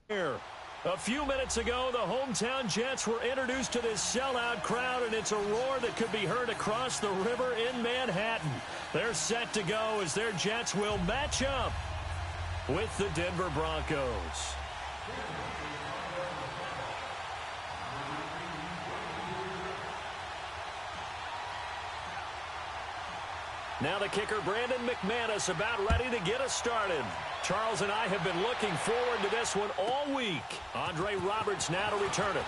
Here. A few minutes ago, the hometown Jets were introduced to this sellout crowd, and it's a roar that could be heard across the river in Manhattan. They're set to go as their Jets will match up with the Denver Broncos. Now the kicker, Brandon McManus, about ready to get us started. Charles and I have been looking forward to this one all week. Andre Roberts now to return it.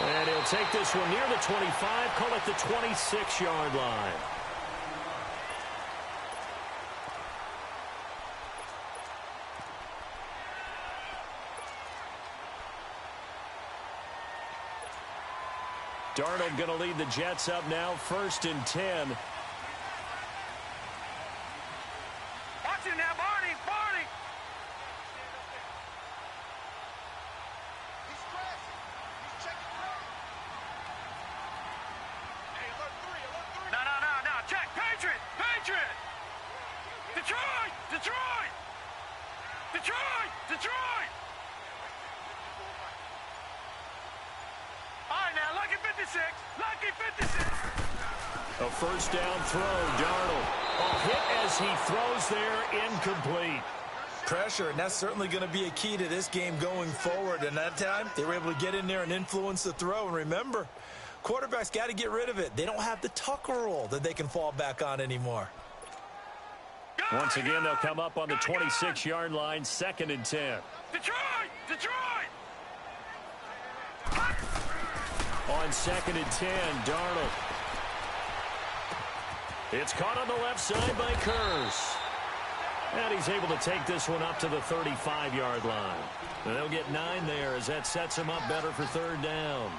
And he'll take this one near the 25, call it the 26-yard line. Darnold going to lead the Jets up now, 1st and 10. Watch it now, Barney! Barney! He's crashing. He's checking right. Hey, alert 3, alert 3. No. Check. Patriot! Patriot! Detroit! Detroit! Detroit! Detroit! All right, now, lucky 56. Lucky 56. A first down throw, Darnold. A hit as he throws there, incomplete. Pressure, and that's certainly going to be a key to this game going forward. And that time, they were able to get in there and influence the throw. And remember, quarterbacks got to get rid of it. They don't have the Tucker rule that they can fall back on anymore. Once again, they'll come up on the 26-yard line, 2nd and 10. Detroit! Detroit! On 2nd and 10, Darnold. It's caught on the left side by Kurz. And he's able to take this one up to the 35-yard line. And they'll get 9 there as that sets him up better for 3rd down.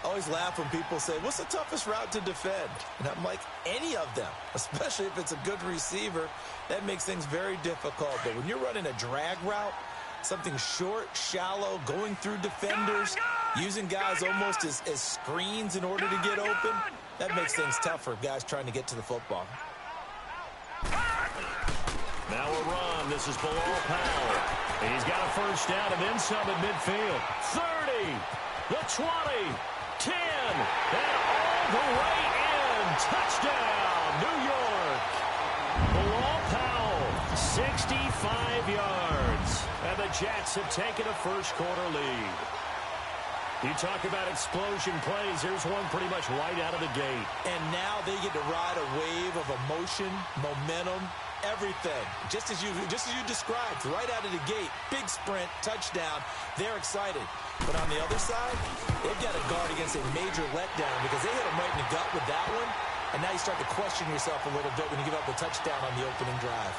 I always laugh when people say, what's the toughest route to defend? And I'm like, any of them, especially if it's a good receiver. That makes things very difficult. But when you're running a drag route, something short, shallow, going through defenders, using guys almost as screens in order to get open, that makes things tough for guys trying to get to the football. Now a run. This is Bilal Powell. He's got a first down and then some at midfield. 30, the 20, 10, and all the way in. Touchdown, New York. Bilal Powell, 65 yards. And the Jets have taken a first-quarter lead. You talk about explosion plays. There's one pretty much right out of the gate. And now they get to ride a wave of emotion, momentum, everything. Just as you described, right out of the gate, big sprint, touchdown. They're excited. But on the other side, they've got to guard against a major letdown because they hit them right in the gut with that one. And now you start to question yourself a little bit when you give up the touchdown on the opening drive.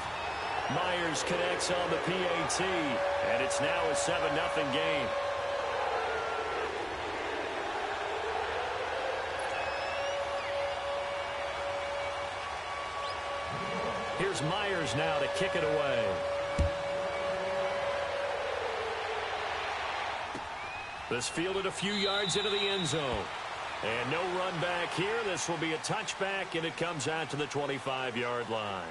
Myers connects on the PAT, and it's now a 7-0 game. Here's Myers now to kick it away. This fielded a few yards into the end zone. And no run back here. This will be a touchback, and it comes out to the 25-yard line.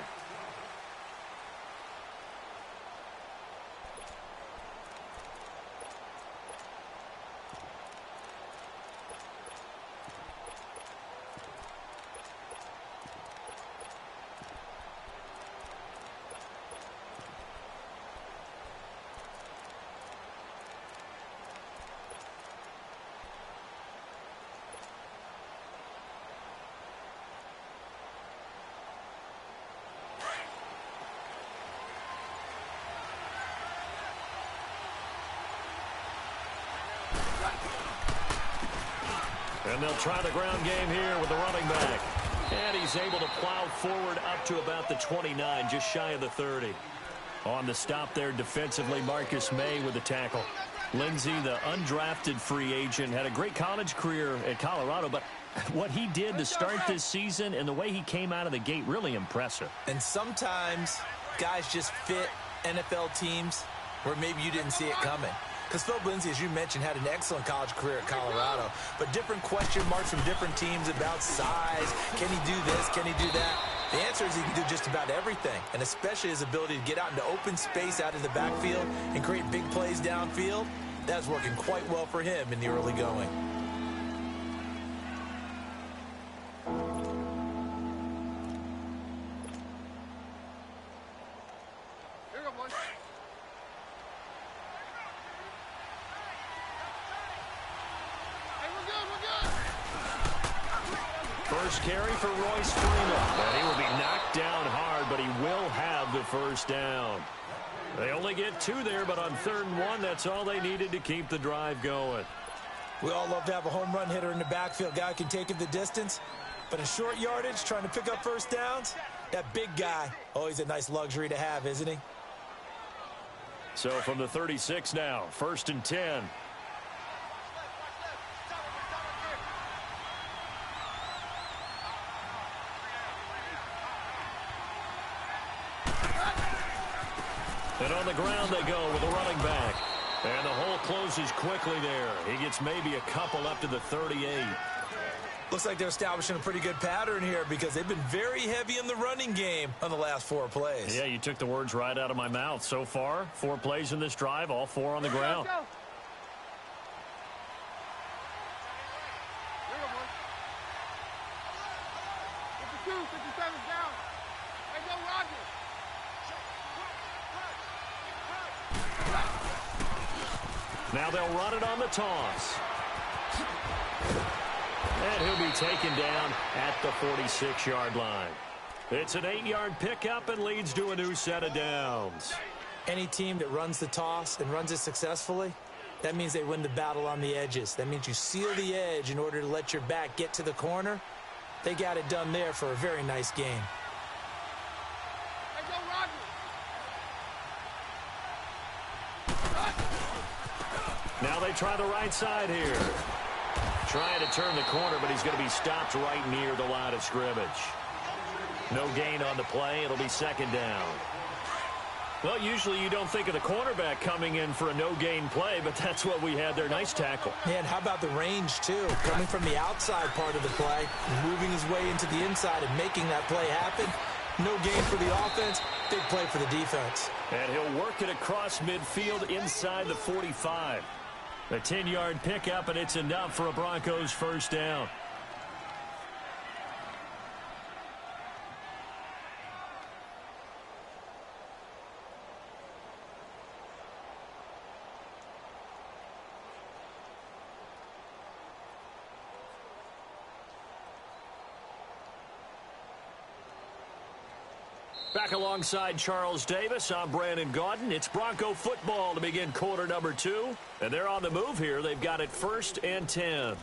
And they'll try the ground game here with the running back. And he's able to plow forward up to about the 29, just shy of the 30. On the stop there defensively, Marcus May with the tackle. Lindsey, the undrafted free agent, had a great college career at Colorado, but what he did to start this season and the way he came out of the gate, really impressive. And sometimes guys just fit NFL teams where maybe you didn't see it coming. Because Phil Lindsay, as you mentioned, had an excellent college career at Colorado, but different question marks from different teams about size. Can he do this? Can he do that? The answer is he can do just about everything, and especially his ability to get out into open space out in the backfield and create big plays downfield. That's working quite well for him in the early going. Here we go, boys. Hey, we're good, we're good. First carry for Royce Freeman. And he will be knocked down hard, but he will have the first down. They only get 2 there, but on 3rd and 1, that's all they needed to keep the drive going. We all love to have a home run hitter in the backfield. Guy can take it the distance. But in short yardage, trying to pick up first downs, that big guy, always a nice luxury to have, isn't he? So from the 36 now, 1st and 10. And on the ground they go with a running back. And the hole closes quickly there. He gets maybe a couple up to the 38. Looks like they're establishing a pretty good pattern here because they've been very heavy in the running game on the last 4 plays. Yeah, you took the words right out of my mouth. So far, 4 plays in this drive, all 4 on the ground. Let's go. Here we go, boys. 52, 57's down. Hey, go, Roger. Now they'll run it on the toss. And he'll be taken down at the 46-yard line. It's an 8-yard pickup and leads to a new set of downs. Any team that runs the toss and runs it successfully, that means they win the battle on the edges. That means you seal the edge in order to let your back get to the corner. They got it done there for a very nice game. Hey, go, Roger. Now they try the right side here. Trying to turn the corner, but he's going to be stopped right near the line of scrimmage. No gain on the play. It'll be 2nd down. Well, usually you don't think of the cornerback coming in for a no-gain play, but that's what we had there. Nice tackle. Man, how about the range, too? Coming from the outside part of the play, moving his way into the inside and making that play happen. No gain for the offense, big play for the defense. And he'll work it across midfield inside the 45. A 10-yard pickup, and it's enough for a Broncos first down. Back alongside Charles Davis, I'm Brandon Gaudin. It's Bronco football to begin quarter number 2. And they're on the move here. They've got it 1st and 10.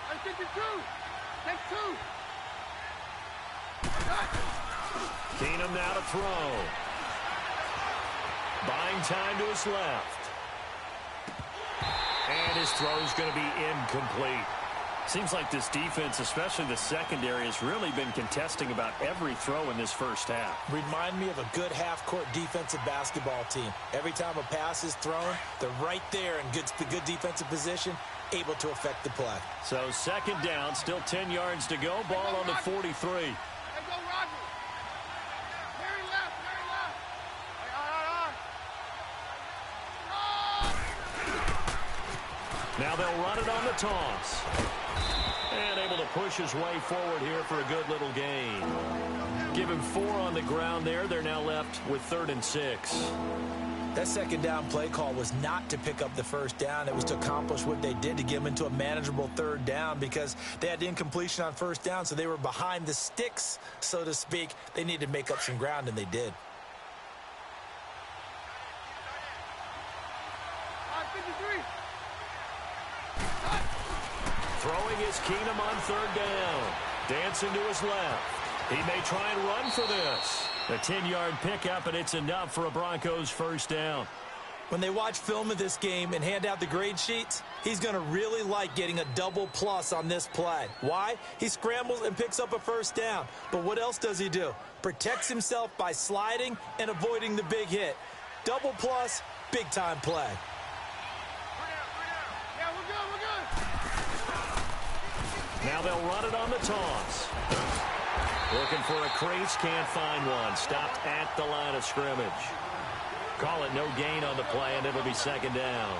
Hey, 52. Take 2. Keenum now to throw. Buying time to his left. And his throw is going to be incomplete. Seems like this defense, especially the secondary, has really been contesting about every throw in this first half. Remind me of a good half-court defensive basketball team. Every time a pass is thrown, they're right there in good defensive position, able to affect the play. So 2nd down, still 10 yards to go. Ball on the 43. Hey, go, Roger. Very left, very left. Hey, Now they'll run it on the toss. And able to push his way forward here for a good little gain. Give him 4 on the ground there. They're now left with 3rd and 6. That 2nd down play call was not to pick up the first down. It was to accomplish what they did to get them into a manageable 3rd down because they had incompletion on 1st down, so they were behind the sticks, so to speak. They needed to make up some ground, and they did. 53. Throwing is Keenum on 3rd down. Dancing to his left. He may try and run for this. A 10-yard pickup, and it's enough for a Broncos first down. When they watch film of this game and hand out the grade sheets, he's going to really like getting a double plus on this play. Why? He scrambles and picks up a first down. But what else does he do? Protects himself by sliding and avoiding the big hit. Double plus, big-time play. Yeah, we're good. Now they'll run it on the toss. Looking for a crease, can't find one. Stopped at the line of scrimmage. Call it no gain on the play, and it'll be second down.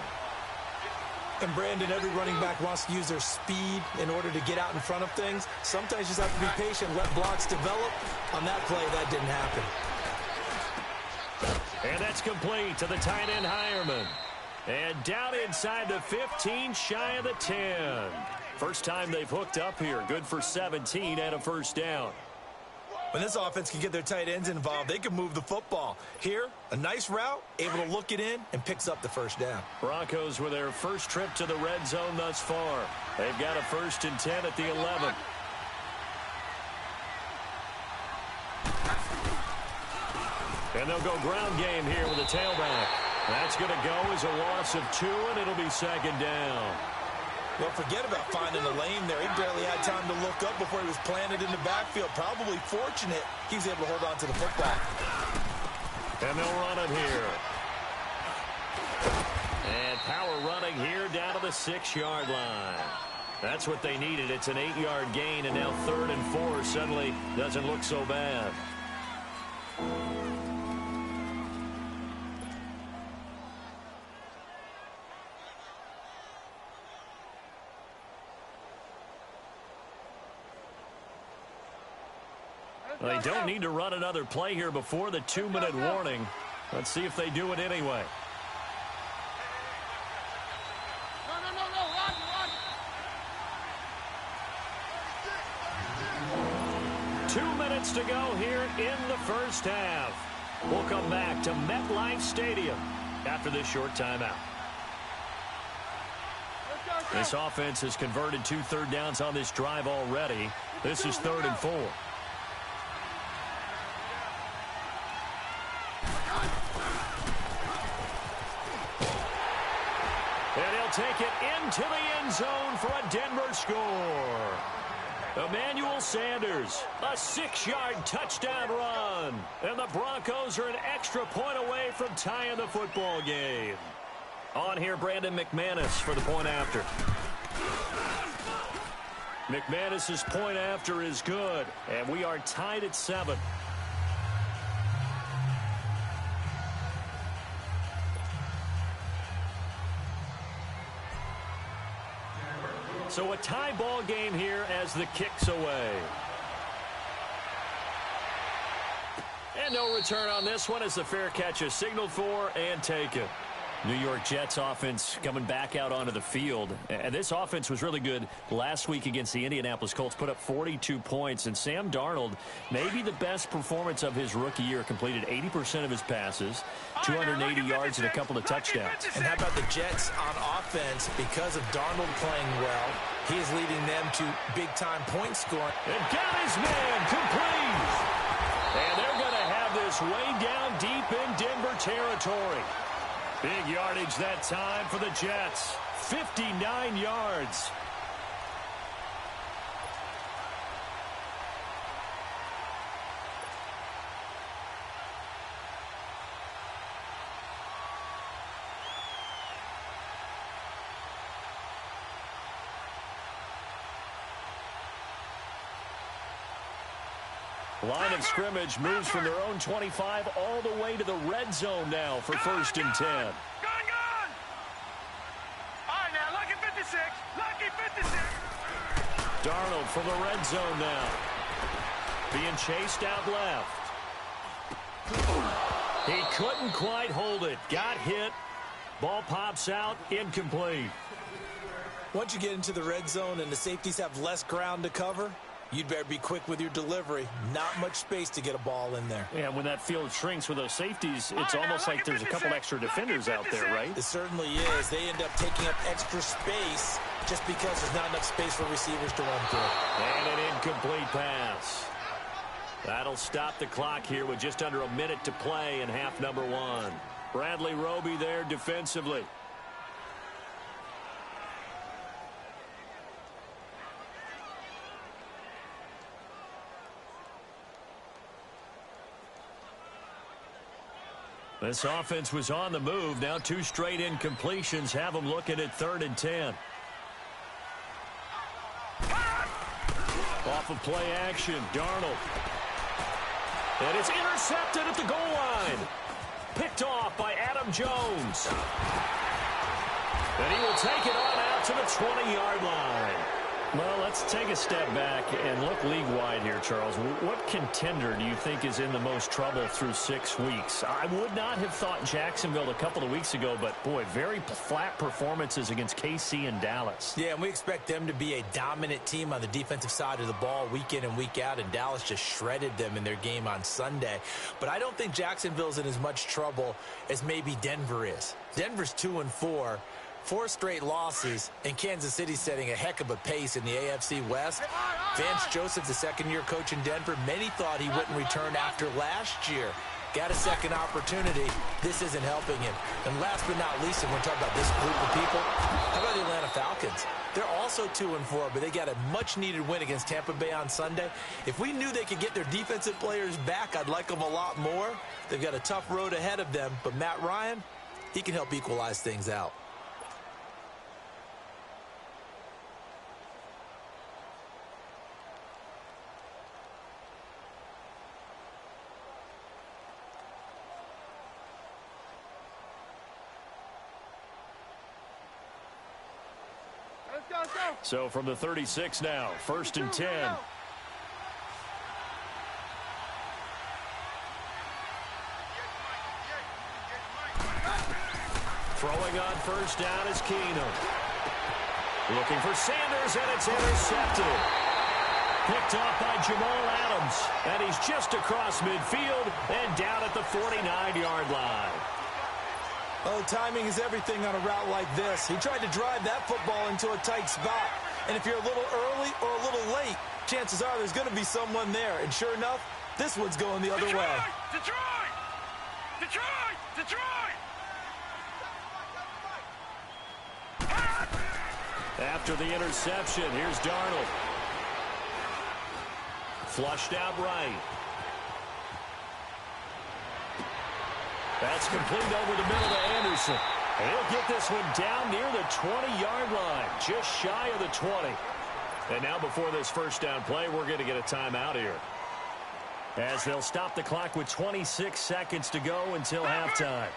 And Brandon, every running back wants to use their speed in order to get out in front of things. Sometimes you just have to be patient, let blocks develop. On that play, that didn't happen. And that's complete to the tight end, Hireman. And down inside the 15, shy of the 10. First time they've hooked up here. Good for 17 and a first down. When this offense can get their tight ends involved, they can move the football. Here, a nice route, able to look it in, and picks up the first down. Broncos with their first trip to the red zone thus far. They've got a 1st and 10 at the 11. And they'll go ground game here with a tailback. That's going to go as a loss of 2, and it'll be second down. Well, forget about finding a lane there. He barely had time to look up before he was planted in the backfield. Probably fortunate he was able to hold on to the football. And they'll run it here. And power running here down to the 6-yard line. That's what they needed. It's an 8-yard gain, and now 3rd and 4 suddenly doesn't look so bad. They don't need to run another play here before the 2-minute warning. Let's see if they do it anyway. No. 2 minutes to go here in the first half. We'll come back to MetLife Stadium after this short timeout. This offense has converted 2 third downs on this drive already. This is 3rd and 4. And he'll take it into the end zone for a Denver score. Emmanuel Sanders, a 6-yard touchdown run. And the Broncos are an extra point away from tying the football game. On here, Brandon McManus for the point after. McManus's point after is good, and we are tied at 7. So a tie ball game here as the kick's away. And no return on this one as the fair catch is signaled for and taken. New York Jets offense coming back out onto the field. And this offense was really good last week against the Indianapolis Colts. Put up 42 points. And Sam Darnold, maybe the best performance of his rookie year, completed 80% of his passes, 280 yards and a couple of touchdowns. And how about the Jets on offense? Because of Darnold playing well, he is leading them to big-time point scoring. And got his man complete. And they're going to have this way down deep in Denver territory. Big yardage that time for the Jets. 59 yards. Line of scrimmage moves from their own 25 all the way to the red zone now for 1st and 10. Gone! All right, now, lucky 56. Lucky 56. Darnold from the red zone now. Being chased out left. He couldn't quite hold it. Got hit. Ball pops out. Incomplete. Once you get into the red zone and the safeties have less ground to cover, you'd better be quick with your delivery. Not much space to get a ball in there. Yeah, when that field shrinks with those safeties, it's almost like there's a couple extra defenders out there, right? It certainly is. They end up taking up extra space just because there's not enough space for receivers to run through. And an incomplete pass. That'll stop the clock here with just under a minute to play in half number 1. Bradley Roby there defensively. This offense was on the move. Now 2 straight incompletions have them looking at 3rd and 10. Off of play action, Darnold. And it's intercepted at the goal line. Picked off by Adam Jones. And he will take it on out to the 20-yard line. Well, let's take a step back and look league-wide here, Charles. What contender do you think is in the most trouble through 6 weeks? I would not have thought Jacksonville a couple of weeks ago, but, boy, very flat performances against KC and Dallas. Yeah, and we expect them to be a dominant team on the defensive side of the ball week in and week out, and Dallas just shredded them in their game on Sunday. But I don't think Jacksonville's in as much trouble as maybe Denver is. Denver's 2-4. 4 straight losses, and Kansas City setting a heck of a pace in the AFC West. Vance Joseph, the second-year coach in Denver, many thought he wouldn't return after last year. Got a second opportunity. This isn't helping him. And last but not least, and we're talking about this group of people, how about the Atlanta Falcons? They're also 2-4, but they got a much-needed win against Tampa Bay on Sunday. If we knew they could get their defensive players back, I'd like them a lot more. They've got a tough road ahead of them, but Matt Ryan, he can help equalize things out. So from the 36 now, 1st and 10. Throwing on 1st down is Keenum. Looking for Sanders, and it's intercepted. Picked off by Jamal Adams, and he's just across midfield and down at the 49-yard line. Oh, timing is everything on a route like this. He tried to drive that football into a tight spot. And if you're a little early or a little late, chances are there's going to be someone there. And sure enough, this one's going the other way. Detroit! Detroit! Detroit! After the interception, here's Darnold. Flushed out right. That's complete over the middle to Anderson. And he'll get this one down near the 20-yard line, just shy of the 20. And now before this 1st down play, we're going to get a timeout here, as they'll stop the clock with 26 seconds to go until halftime.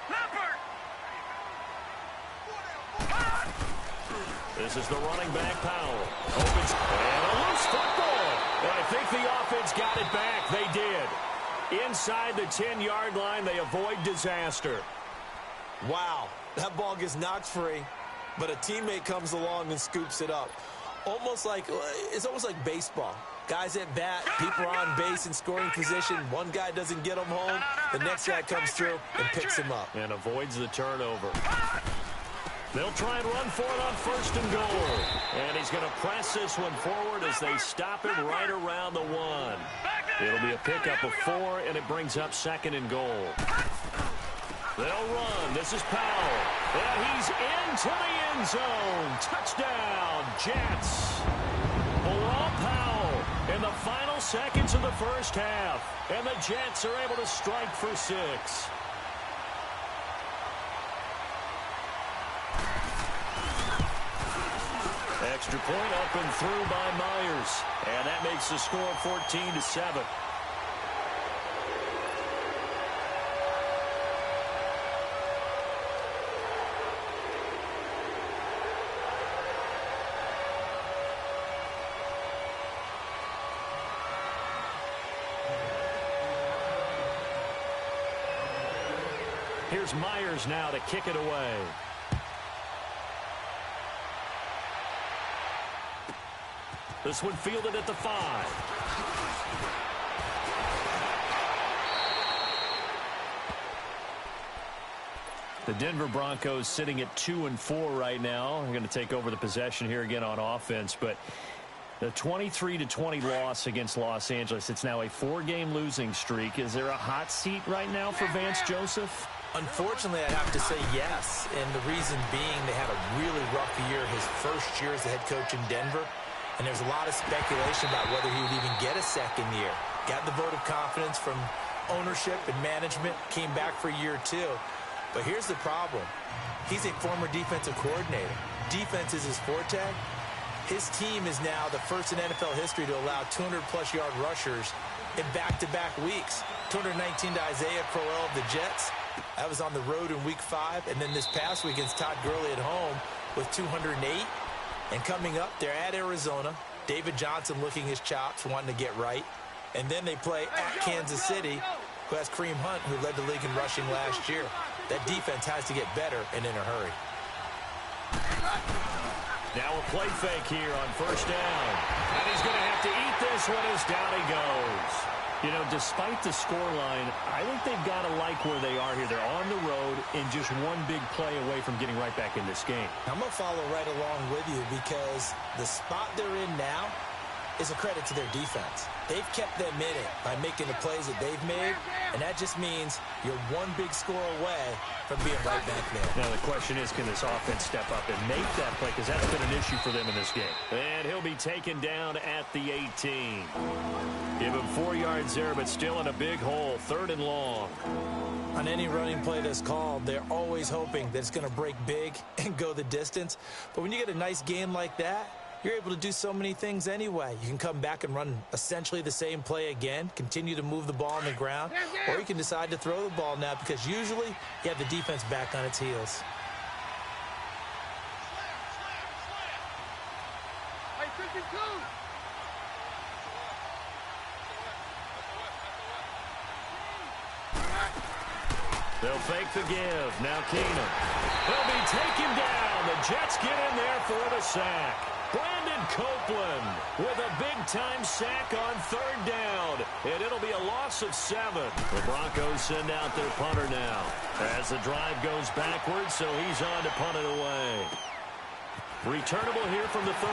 This is the running back, Powell. Opens, and a loose football. And I think the offense got it back. They did. Inside the 10-yard line, they avoid disaster. Wow, that ball gets knocked free, but a teammate comes along and scoops it up. It's almost like baseball. Guys at bat, people are on base in scoring position. One guy doesn't get him home. The next guy comes through and picks him up. And avoids the turnover. They'll try and run for it on 1st and goal. And he's going to press this one forward as they stop him right around the 1. It'll be a pickup of 4, and it brings up 2nd and goal. They'll run. This is Powell. And he's into the end zone. Touchdown, Jets. Bilal Powell in the final seconds of the 1st half. And the Jets are able to strike for 6. Extra point up and through by Myers. And that makes the score 14-7. Here's Myers now to kick it away. This one fielded at the 5. The Denver Broncos sitting at 2-4 right now. They're going to take over the possession here again on offense, but the 23-20 loss against Los Angeles, it's now a 4-game losing streak. Is there a hot seat right now for Vance Joseph? Unfortunately, I have to say yes, and the reason being they had a really rough year his first year as the head coach in Denver, and there's a lot of speculation about whether he would even get a second year. Got the vote of confidence from ownership and management, came back for year 2. But here's the problem. He's a former defensive coordinator. Defense is his forte. His team is now the first in NFL history to allow 200-plus yard rushers in back-to-back weeks. 219 to Isaiah Crowell of the Jets. That was on the road in Week 5. And then this past week against Todd Gurley at home with 208. And coming up, they're at Arizona. David Johnson looking his chops, wanting to get right. And then they play at Kansas City, who has Kareem Hunt, who led the league in rushing last year. That defense has to get better and in a hurry. Now a play fake here on first down. And he's going to have to eat this one as down he goes. You know, despite the scoreline, I think they've got to like where they are here. They're on the road and just one big play away from getting right back in this game. I'm going to follow right along with you because the spot they're in now is a credit to their defense. They've kept them in it by making the plays that they've made, and that just means you're one big score away from being right back there. Now the question is, can this offense step up and make that play? Because that's been an issue for them in this game. And he'll be taken down at the 18. Give him 4 yards there, but still in a big hole. 3rd and long. On any running play that's called, they're always hoping that it's going to break big and go the distance. But when you get a nice game like that, you're able to do so many things anyway. You can come back and run essentially the same play again, continue to move the ball on the ground, or you can decide to throw the ball now because usually you have the defense back on its heels. They'll fake the give. Now Keenum. They'll be taken down. The Jets get in there for the sack. Brandon Copeland with a big-time sack on 3rd down. And it'll be a loss of 7. The Broncos send out their punter now as the drive goes backwards, so he's on to punt it away. Returnable here from the 38.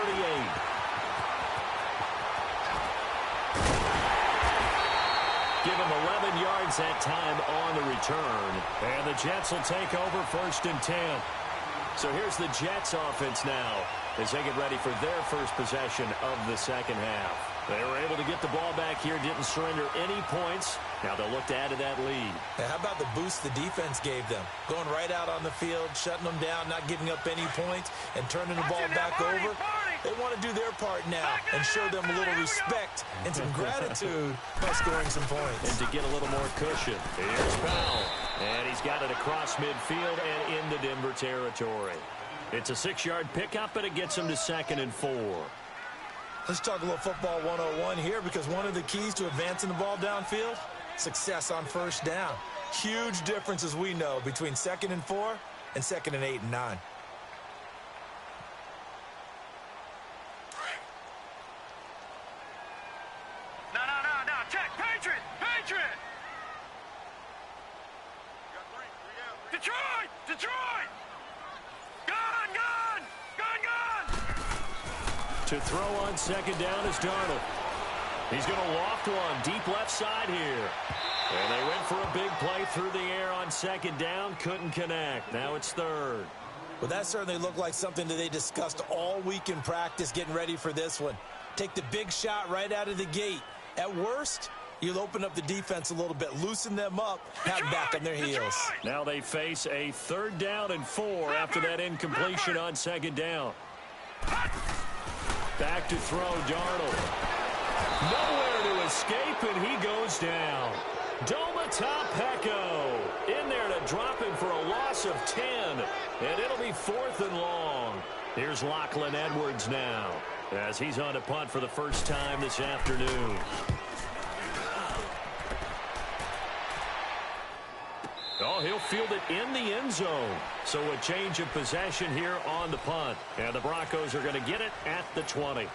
Give him 11 yards that time on the return. And the Jets will take over 1st and 10. So here's the Jets offense now as they get ready for their first possession of the second half. They were able to get the ball back here, didn't surrender any points. Now they'll look to add to that lead. Now, how about the boost the defense gave them? Going right out on the field, shutting them down, not giving up any points, and turning the ball back over. They want to do their part now and show them a little respect and some gratitude by scoring some points. And to get a little more cushion. Here's Powell. And he's got it across midfield and into Denver territory. It's a 6-yard pickup, but it gets him to 2nd and 4. Let's talk a little football 101 here because one of the keys to advancing the ball downfield, success on first down. Huge difference, as we know, between 2nd and 4 and 2nd and 8 and 9. No. Check. Patriot. Detroit. Gone. To throw on 2nd down is Darnold. He's going to loft one deep left side here. And they went for a big play through the air on 2nd down. Couldn't connect. Now it's 3rd. Well, that certainly looked like something that they discussed all week in practice getting ready for this one. Take the big shot right out of the gate. At worst, you'll open up the defense a little bit, loosen them up, have them back on their heels. Now they face a 3rd down and 4 after that incompletion on 2nd down. Back to throw, Darnold. Nowhere to escape, and he goes down. Domata Peko in there to drop him for a loss of 10, and it'll be 4th and long. Here's Lachlan Edwards now as he's on to punt for the first time this afternoon. Oh, he'll field it in the end zone. So a change of possession here on the punt. And the Broncos are going to get it at the 20.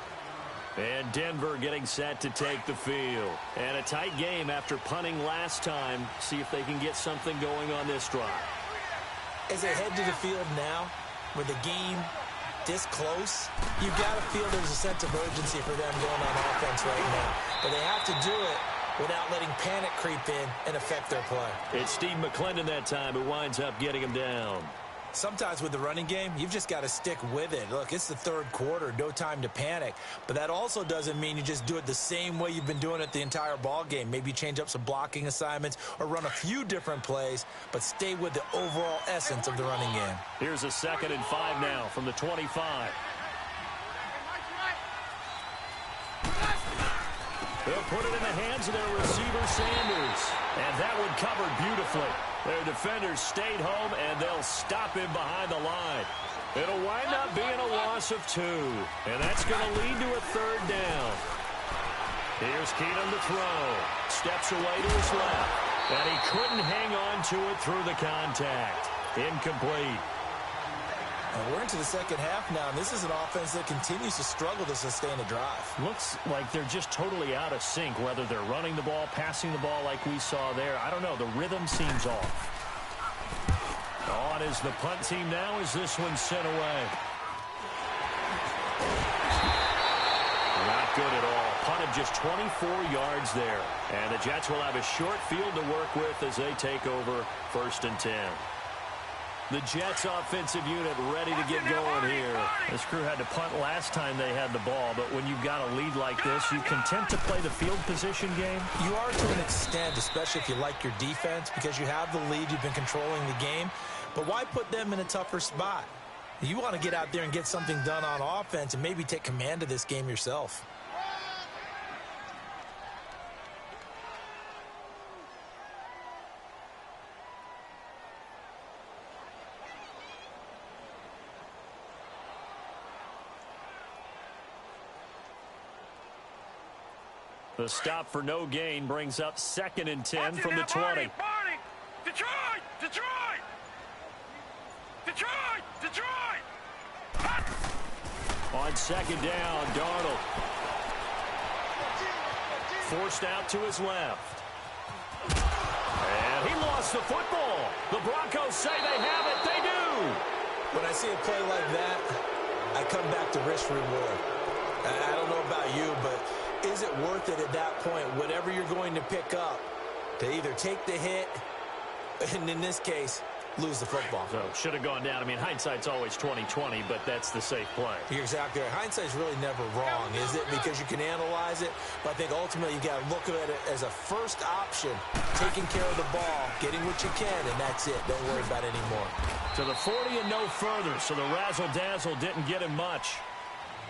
And Denver getting set to take the field. And a tight game after punting last time. See if they can get something going on this drive. As they head to the field now, with the game this close, you've got to feel there's a sense of urgency for them going on offense right now. But they have to do it without letting panic creep in and affect their play. It's Steve McClendon that time who winds up getting him down. Sometimes with the running game, you've just got to stick with it. Look, it's the third quarter, no time to panic. But that also doesn't mean you just do it the same way you've been doing it the entire ball game. Maybe change up some blocking assignments or run a few different plays, but stay with the overall essence of the running game. Here's a 2nd and 5 now from the 25. They'll put it in the hands of their receiver, Sanders. And that one covered beautifully. Their defenders stayed home, and they'll stop him behind the line. It'll wind up being a loss of 2. And that's going to lead to a 3rd down. Here's Keenum to throw. Steps away to his left. And he couldn't hang on to it through the contact. Incomplete. And we're into the second half now, and this is an offense that continues to struggle to sustain a drive. Looks like they're just totally out of sync, whether they're running the ball, passing the ball like we saw there. I don't know. The rhythm seems off. On is the punt team now as this one's sent away. Not good at all. Punted just 24 yards there. And the Jets will have a short field to work with as they take over 1st and 10. The Jets offensive unit ready to get going here. This crew had to punt last time they had the ball, but when you've got a lead like this, you content to play the field position game? You are to an extent, especially if you like your defense, because you have the lead, you've been controlling the game. But why put them in a tougher spot? You want to get out there and get something done on offense and maybe take command of this game yourself. The stop for no gain brings up 2nd and 10 from the 20. Detroit! Detroit! Detroit! Detroit! On 2nd down, Darnold. Forced out to his left. And he lost the football. The Broncos say they have it. They do. When I see a play like that, I come back to risk reward. I don't know about you, but is it worth it at that point, whatever you're going to pick up, to either take the hit, and in this case, lose the football? So should have gone down. I mean, hindsight's always 20/20, but that's the safe play. You're exactly right. Hindsight's really never wrong, is it? Because you can analyze it, but I think ultimately you got to look at it as a first option, taking care of the ball, getting what you can, and that's it. Don't worry about it anymore. To the 40 and no further, so the razzle-dazzle didn't get him much.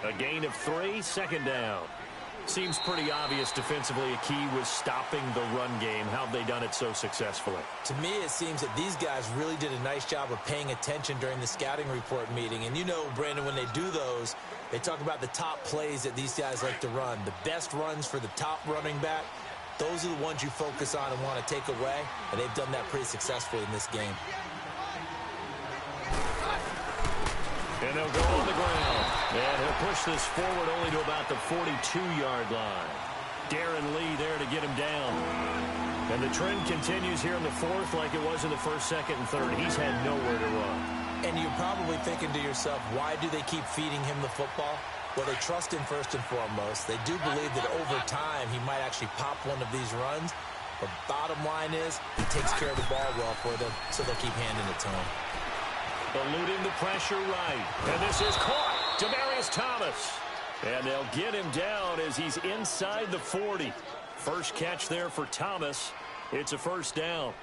A gain of 3, 2nd down. Seems pretty obvious defensively a key was stopping the run game. How have they done it so successfully? To me, it seems that these guys really did a nice job of paying attention during the scouting report meeting. And you know, Brandon, when they do those, they talk about the top plays that these guys like to run. The best runs for the top running back, those are the ones you focus on and want to take away. And they've done that pretty successfully in this game. And they'll go on the ground. And he'll push this forward only to about the 42-yard line. Darren Lee there to get him down. And the trend continues here in the 4th like it was in the 1st, 2nd, and 3rd. He's had nowhere to run. And you're probably thinking to yourself, why do they keep feeding him the football? Well, they trust him first and foremost. They do believe that over time he might actually pop one of these runs. But bottom line is, he takes care of the ball well for them, so they'll keep handing it to him. Eluding the pressure right. And this is caught. Demaryius Thomas. And they'll get him down as he's inside the 40. First catch there for Thomas. It's a 1st down.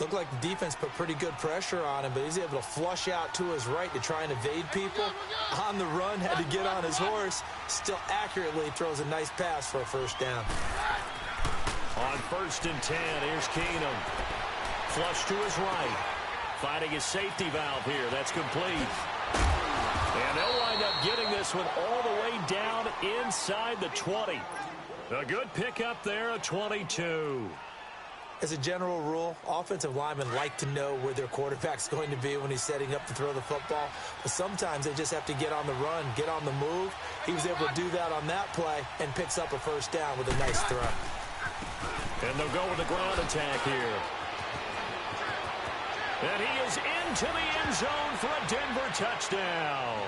Looked like the defense put pretty good pressure on him, but he's able to flush out to his right to try and evade people. On the run, had to get on his horse. Still accurately throws a nice pass for a 1st down. On 1st and 10, here's Keenum. Flush to his right. Finding his safety valve here. That's complete. And they'll wind up getting this one all the way down inside the 20. A good pickup there, a 22. As a general rule, offensive linemen like to know where their quarterback's going to be when he's setting up to throw the football. But sometimes they just have to get on the run, get on the move. He was able to do that on that play and picks up a 1st down with a nice throw. And they'll go with the ground attack here. And he is into the end zone for a Denver touchdown.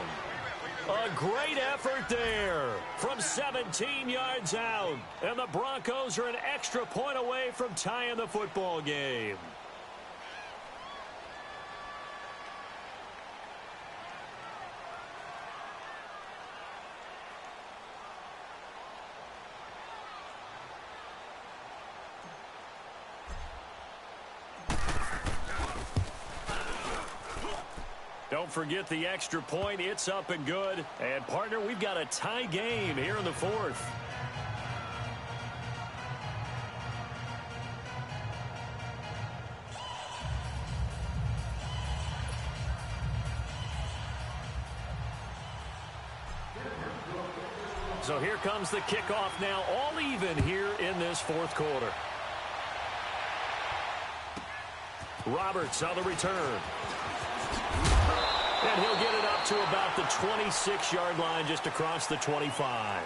A great effort there from 17 yards out. And the Broncos are an extra point away from tying the football game. Don't forget the extra point. It's up and good. And, partner, we've got a tie game here in the fourth. So here comes the kickoff now, all even here in this fourth quarter. Roberts on the return. And he'll get it up to about the 26-yard line, just across the 25.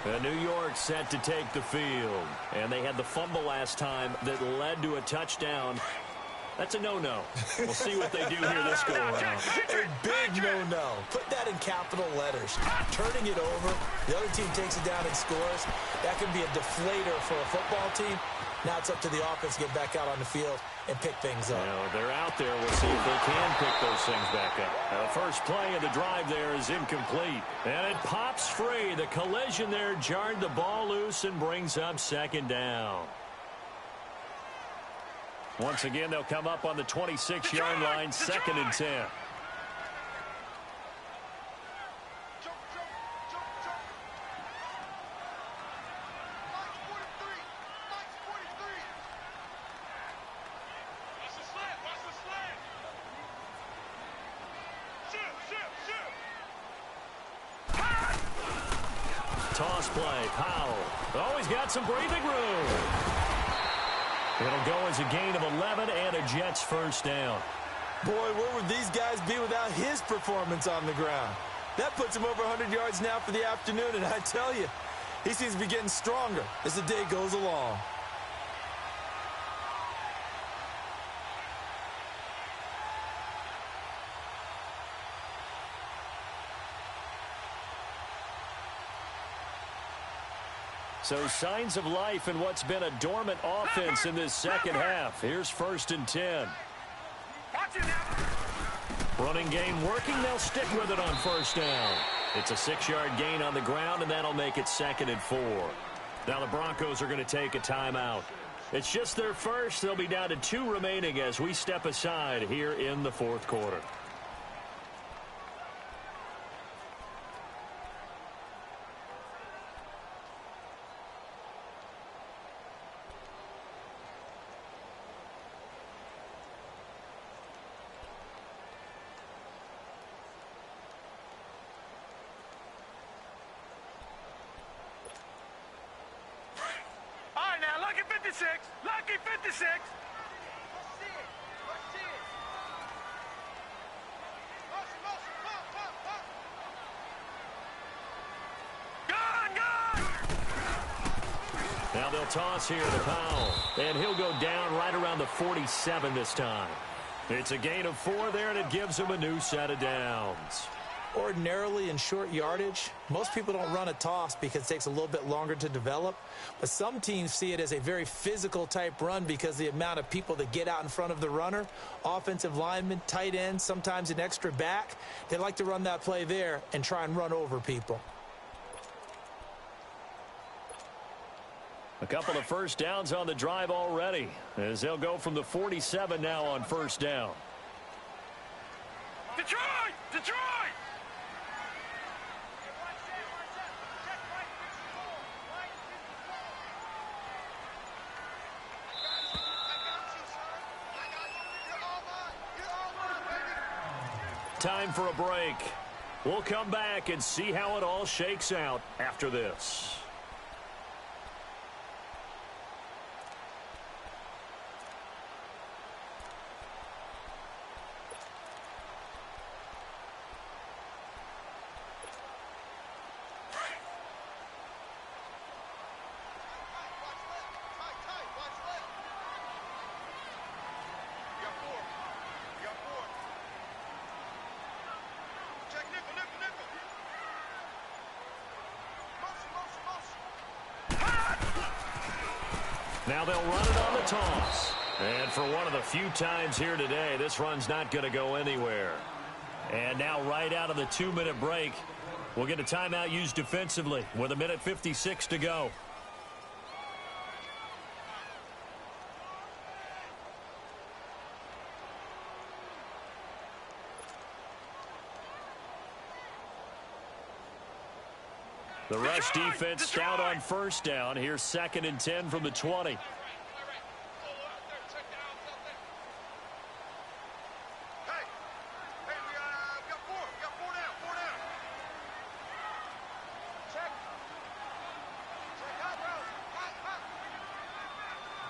And New York set to take the field. And they had the fumble last time that led to a touchdown. That's a no-no. We'll see what they do here this go-around. A big no-no. Put that in capital letters. Turning it over, the other team takes it down and scores. That can be a deflator for a football team. Now it's up to the offense to get back out on the field and pick things up. They're out there. We'll see if they can pick those things back up. Now, the first play of the drive there is incomplete. And it pops free. The collision there jarred the ball loose and brings up second down. Once again, they'll come up on the 26-yard line, second and 10. Toss play, Powell. Oh, he's got some breathing room. It'll go as a gain of 11 and a Jets first down. Boy, where would these guys be without his performance on the ground? That puts him over 100 yards now for the afternoon, and I tell you, he seems to be getting stronger as the day goes along. So signs of life in what's been a dormant offense in this second half. Here's first and 10. Running game working. They'll stick with it on first down. It's a 6-yard gain on the ground, and that'll make it second and 4. Now the Broncos are going to take a timeout. It's just their first. They'll be down to 2 remaining as we step aside here in the fourth quarter. Lucky 56. Now they'll toss here to Powell. And he'll go down right around the 47 this time. It's a gain of 4 there, and it gives him a new set of downs. Ordinarily in short yardage, most people don't run a toss because it takes a little bit longer to develop. But some teams see it as a very physical type run because the amount of people that get out in front of the runner, offensive linemen, tight ends, sometimes an extra back, they like to run that play there and try and run over people. A couple of first downs on the drive already as they'll go from the 47 now on first down. Detroit! Detroit! Time for a break. We'll come back and see how it all shakes out after this. Now they'll run it on the toss. And for one of the few times here today, this run's not going to go anywhere. And now right out of the 2-minute break, we'll get a timeout used defensively with 1:56 to go. The rush defense stout on first down. Here's 2nd and 10 from the 20.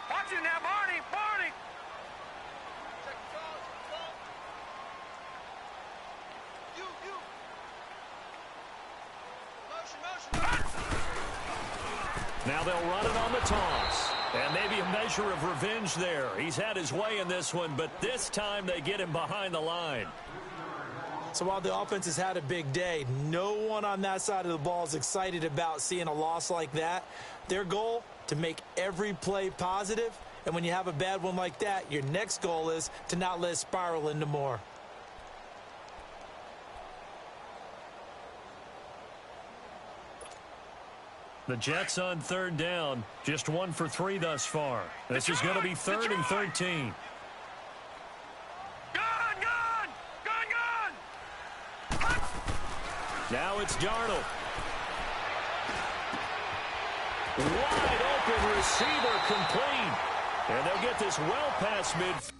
Watch it now, Barney. Barney. Now they'll run it on the toss. And maybe a measure of revenge there. He's had his way in this one, but this time they get him behind the line. So while the offense has had a big day, no one on that side of the ball is excited about seeing a loss like that. Their goal, to make every play positive. And when you have a bad one like that, your next goal is to not let it spiral into more. The Jets on 3rd down, just 1 for 3 thus far. This is going to be 3rd and 13. Gun! Now it's Darnold. Wide open receiver complete. And they'll get this well past midfield.